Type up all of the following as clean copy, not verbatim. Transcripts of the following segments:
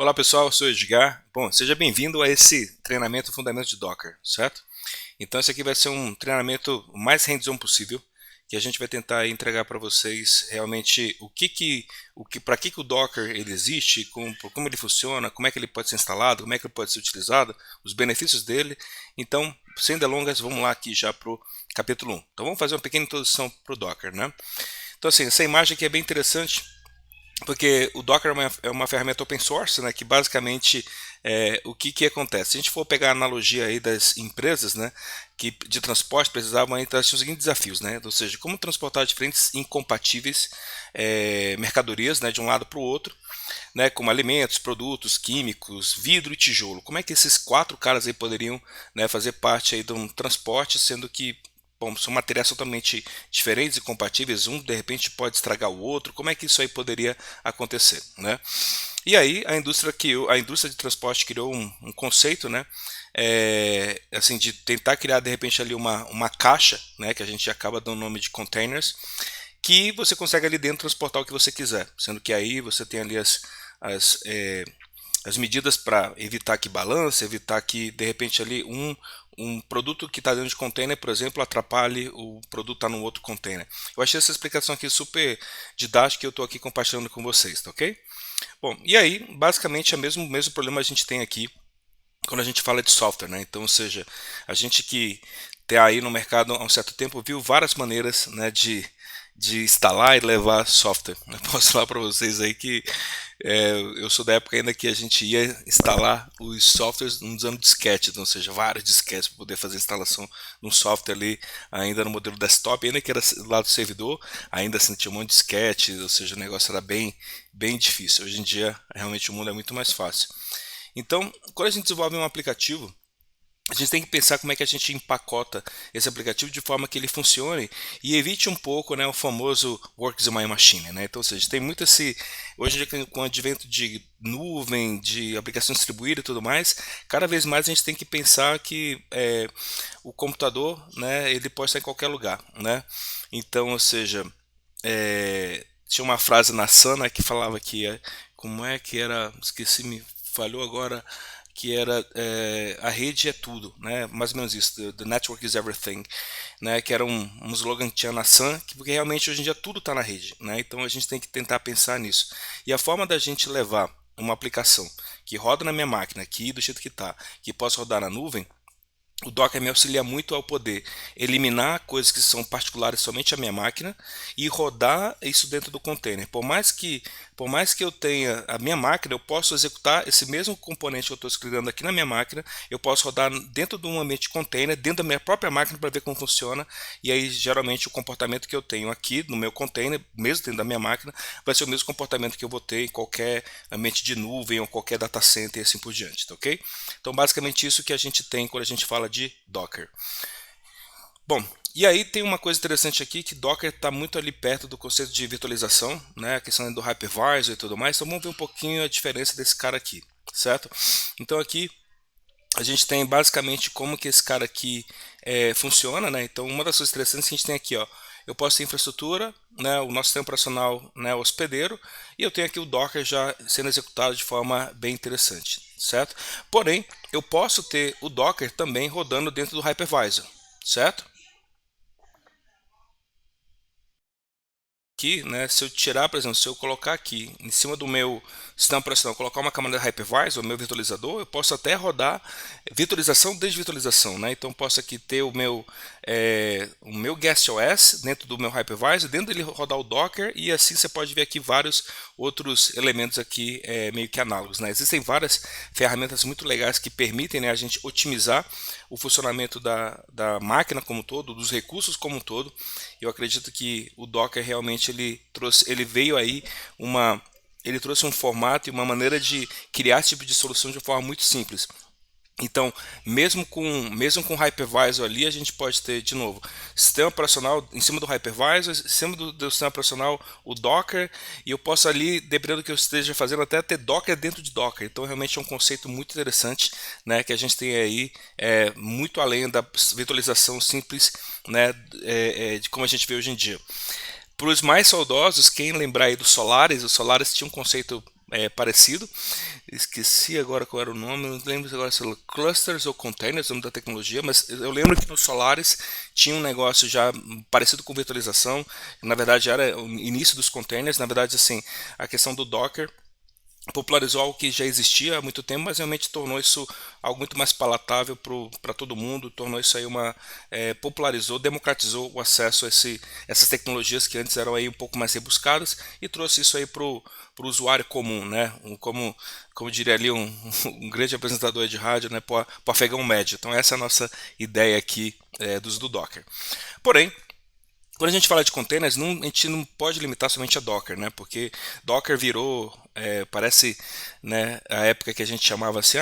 Olá pessoal, eu sou o Edgar. Bom, seja bem-vindo a esse treinamento Fundamentos de Docker, certo? Então esse aqui vai ser um treinamento o mais hands-on possível, que a gente vai tentar entregar para vocês realmente para que o Docker ele existe, como ele funciona, como é que ele pode ser instalado, como é que ele pode ser utilizado, os benefícios dele. Então, sem delongas, vamos lá aqui já para o capítulo 1. Então vamos fazer uma pequena introdução para o Docker, né? Então assim, essa imagem aqui é bem interessante, porque o Docker é uma ferramenta open source, né, que basicamente o que acontece? Se a gente for pegar a analogia aí das empresas, né, que de transporte precisavam aí, então, tinham os seguintes desafios, né, ou seja, como transportar diferentes incompatíveis mercadorias, né, de um lado para o outro, né, como alimentos, produtos, químicos, vidro e tijolo. Como é que esses quatro caras aí poderiam, né, fazer parte aí de um transporte, sendo que bom, são materiais totalmente diferentes e compatíveis, um de repente pode estragar o outro, como é que isso aí poderia acontecer, né? E aí a indústria de transporte criou um conceito, né? Assim, de tentar criar de repente ali uma caixa, né? Que a gente acaba dando o nome de containers, que você consegue ali dentro transportar o que você quiser, sendo que aí você tem ali as, é, as medidas para evitar que balance, evitar que de repente ali um produto que está dentro de container, por exemplo, atrapalhe o produto estar num outro container. Eu achei essa explicação aqui super didática e eu estou aqui compartilhando com vocês, tá ok? Bom, e aí, basicamente, é o mesmo problema a gente tem aqui quando a gente fala de software, né? Então, ou seja, a gente que está aí no mercado há um certo tempo viu várias maneiras, né, de instalar e levar software. Eu posso falar para vocês aí que eu sou da época ainda que a gente ia instalar os softwares usando disquete, então, ou seja, vários disquetes para poder fazer a instalação de um software ali, ainda no modelo desktop, ainda que era lá do servidor, ainda assim tinha um monte de disquete, ou seja, o negócio era bem difícil. Hoje em dia, realmente o mundo é muito mais fácil. Então, quando a gente desenvolve um aplicativo, a gente tem que pensar como é que a gente empacota esse aplicativo de forma que ele funcione e evite um pouco, né, o famoso works in my machine, né? Então, ou seja, tem muito esse hoje em dia com o advento de nuvem, de aplicação distribuída e tudo mais, cada vez mais a gente tem que pensar que o computador, né, ele pode estar em qualquer lugar, né? Então, ou seja, tinha uma frase na Sana que falava que como é que era, esqueci, me falhou agora, que era a rede é tudo, né? Mais ou menos isso, the network is everything, né? Que era um slogan que tinha na Sun, porque realmente hoje em dia tudo está na rede, né? Então a gente tem que tentar pensar nisso. E a forma da gente levar uma aplicação que roda na minha máquina, aqui do jeito que está, que possa rodar na nuvem, o Docker me auxilia muito ao poder eliminar coisas que são particulares somente à minha máquina e rodar isso dentro do container. Por mais que eu tenha a minha máquina, eu posso executar esse mesmo componente que eu estou escrevendo aqui na minha máquina, eu posso rodar dentro de um ambiente container, dentro da minha própria máquina para ver como funciona. E aí, geralmente, o comportamento que eu tenho aqui no meu container, mesmo dentro da minha máquina, vai ser o mesmo comportamento que eu vou ter em qualquer ambiente de nuvem ou qualquer data center e assim por diante, tá ok? Então, basicamente, isso que a gente tem quando a gente fala de Docker. Bom, e aí tem uma coisa interessante aqui que Docker está muito ali perto do conceito de virtualização, né? A questão do hypervisor e tudo mais. Então vamos ver um pouquinho a diferença desse cara aqui, certo? Então aqui a gente tem basicamente como que esse cara aqui funciona, né? Então uma das coisas interessantes que a gente tem aqui, ó, eu posso ter infraestrutura, né, o nosso sistema operacional, né, hospedeiro, e eu tenho aqui o Docker já sendo executado de forma bem interessante, certo? Porém, eu posso ter o Docker também rodando dentro do hypervisor, certo? Aqui, né, se eu tirar, por exemplo, se eu colocar aqui em cima do meu sistema operacional, colocar uma camada hypervisor, o meu virtualizador, eu posso até rodar virtualização desde virtualização, né? Então posso aqui ter o meu guest OS dentro do meu hypervisor, dentro dele rodar o Docker e assim você pode ver aqui vários outros elementos aqui meio que análogos, né? Existem várias ferramentas muito legais que permitem, né, a gente otimizar o funcionamento da máquina como um todo, dos recursos como um todo. Eu acredito que o Docker realmente ele veio aí ele trouxe um formato e uma maneira de criar esse tipo de solução de uma forma muito simples. Então, mesmo com o hypervisor ali, a gente pode ter, de novo, sistema operacional em cima do hypervisor, em cima do sistema operacional, o Docker, e eu posso ali, dependendo do que eu esteja fazendo, até ter Docker dentro de Docker. Então, realmente é um conceito muito interessante, né, que a gente tem aí, muito além da virtualização simples, né, de como a gente vê hoje em dia. Para os mais saudosos, quem lembrar aí do Solaris, o Solaris tinha um conceito parecido. Esqueci agora qual era o nome, não lembro agora se era clusters ou containers, o nome da tecnologia, mas eu lembro que no Solaris tinha um negócio já parecido com virtualização. Na verdade era o início dos containers. Na verdade, assim, a questão do Docker popularizou algo que já existia há muito tempo, mas realmente tornou isso algo muito mais palatável para todo mundo, tornou isso aí popularizou, democratizou o acesso a essas tecnologias que antes eram aí um pouco mais rebuscadas, e trouxe isso aí para o usuário comum, né? Como diria ali um grande apresentador de rádio, né? Para o afegão médio. Então essa é a nossa ideia aqui do uso do Docker. Porém, quando a gente fala de containers, a gente não pode limitar somente a Docker, né? Porque Docker virou, parece, né, a época que a gente chamava assim,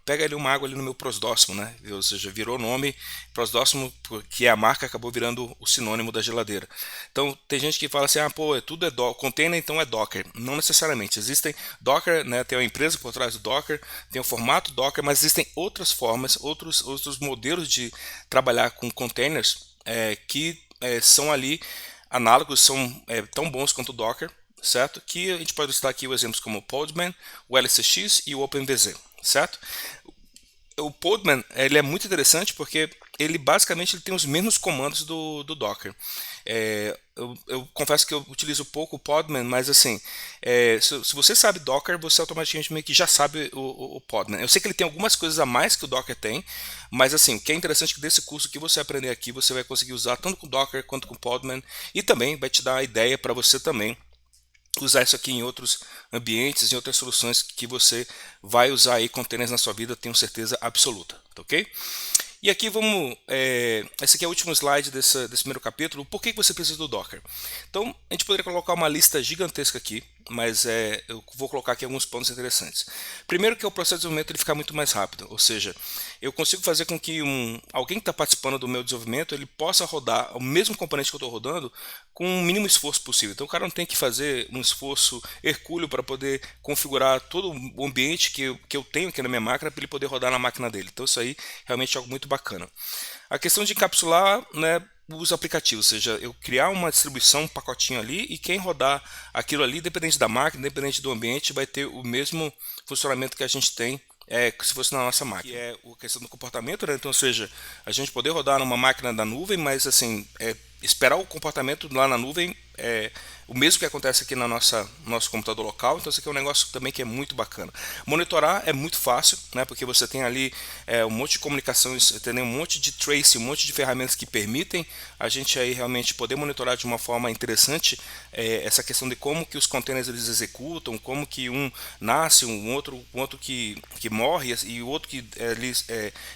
pega ali uma água ali no meu prosdóximo, né? Ou seja, virou nome prosdóximo, que a marca acabou virando o sinônimo da geladeira. Então tem gente que fala assim, tudo é Docker, container então é Docker. Não necessariamente. Existem Docker, né? Tem uma empresa por trás do Docker, tem o formato Docker, mas existem outras formas, outros modelos de trabalhar com containers que são ali análogos, são tão bons quanto o Docker, certo? Que a gente pode citar aqui os exemplos como o Podman, o LCX e o OpenVZ, certo? O Podman ele é muito interessante porque ele basicamente ele tem os mesmos comandos do Docker. Eu confesso que eu utilizo pouco o Podman, mas assim, se você sabe Docker, você automaticamente meio que já sabe o Podman. Eu sei que ele tem algumas coisas a mais que o Docker tem, mas assim, o que é interessante é que desse curso que você aprender aqui, você vai conseguir usar tanto com Docker quanto com Podman, e também vai te dar a ideia para você também usar isso aqui em outros ambientes, em outras soluções que você vai usar aí containers na sua vida, tenho certeza absoluta, tá ok? E aqui esse aqui é o último slide desse primeiro capítulo. Por que você precisa do Docker? Então, a gente poderia colocar uma lista gigantesca aqui, mas eu vou colocar aqui alguns pontos interessantes. Primeiro que o processo de desenvolvimento ele fica muito mais rápido, ou seja, eu consigo fazer com que alguém que está participando do meu desenvolvimento, ele possa rodar o mesmo componente que eu estou rodando com o mínimo esforço possível. Então o cara não tem que fazer um esforço hercúleo para poder configurar todo o ambiente que eu tenho aqui na minha máquina para ele poder rodar na máquina dele. Então isso aí realmente é algo muito bacana. A questão de encapsular, né, os aplicativos, ou seja, eu criar uma distribuição, um pacotinho ali, e quem rodar aquilo ali, independente da máquina, independente do ambiente, vai ter o mesmo funcionamento que a gente tem se fosse na nossa máquina. Que é a questão do comportamento, né? Então, ou seja, a gente poder rodar numa máquina da nuvem, mas assim, esperar o comportamento lá na nuvem o mesmo que acontece aqui no nosso computador local. Então isso aqui é um negócio também que é muito bacana. Monitorar é muito fácil, né, porque você tem ali um monte de comunicações, tem um monte de trace, um monte de ferramentas que permitem a gente aí realmente poder monitorar de uma forma interessante essa questão de como que os containers eles executam, como que um nasce, um outro que morre e o outro que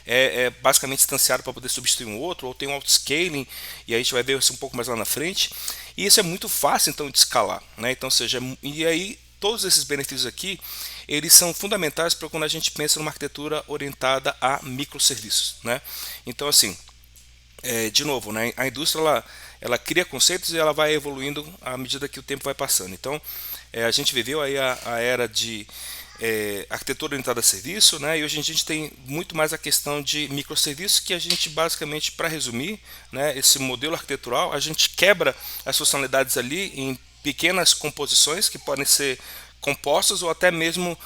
é basicamente instanciado para poder substituir um outro, ou tem um auto-scaling, e aí a gente vai ver isso um pouco mais lá na frente. E isso é muito fácil então de escalar, né? Então, seja, e aí todos esses benefícios aqui, eles são fundamentais para quando a gente pensa numa arquitetura orientada a microserviços, né? Então, assim, de novo, né? A indústria ela cria conceitos e ela vai evoluindo à medida que o tempo vai passando. Então, a gente viveu aí a era de arquitetura orientada a serviço, né? E hoje a gente tem muito mais a questão de microserviços, que a gente basicamente, para resumir, né, esse modelo arquitetural, a gente quebra as funcionalidades ali em pequenas composições que podem ser compostas ou até mesmo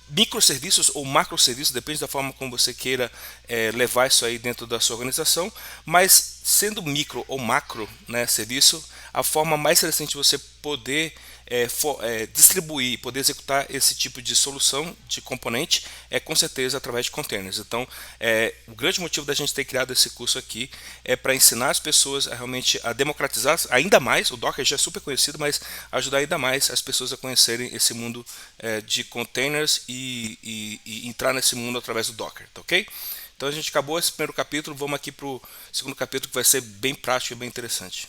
microserviços ou macroserviços, depende da forma como você queira levar isso aí dentro da sua organização, mas sendo micro ou macro, né, serviço, a forma mais interessante de você poder distribuir, poder executar esse tipo de solução de componente com certeza através de containers. Então, o grande motivo da gente ter criado esse curso aqui é para ensinar as pessoas a realmente a democratizar ainda mais. O Docker já é super conhecido, mas ajudar ainda mais as pessoas a conhecerem esse mundo de containers e entrar nesse mundo através do Docker, tá ok? Então a gente acabou esse primeiro capítulo, vamos aqui para o segundo capítulo, que vai ser bem prático e bem interessante.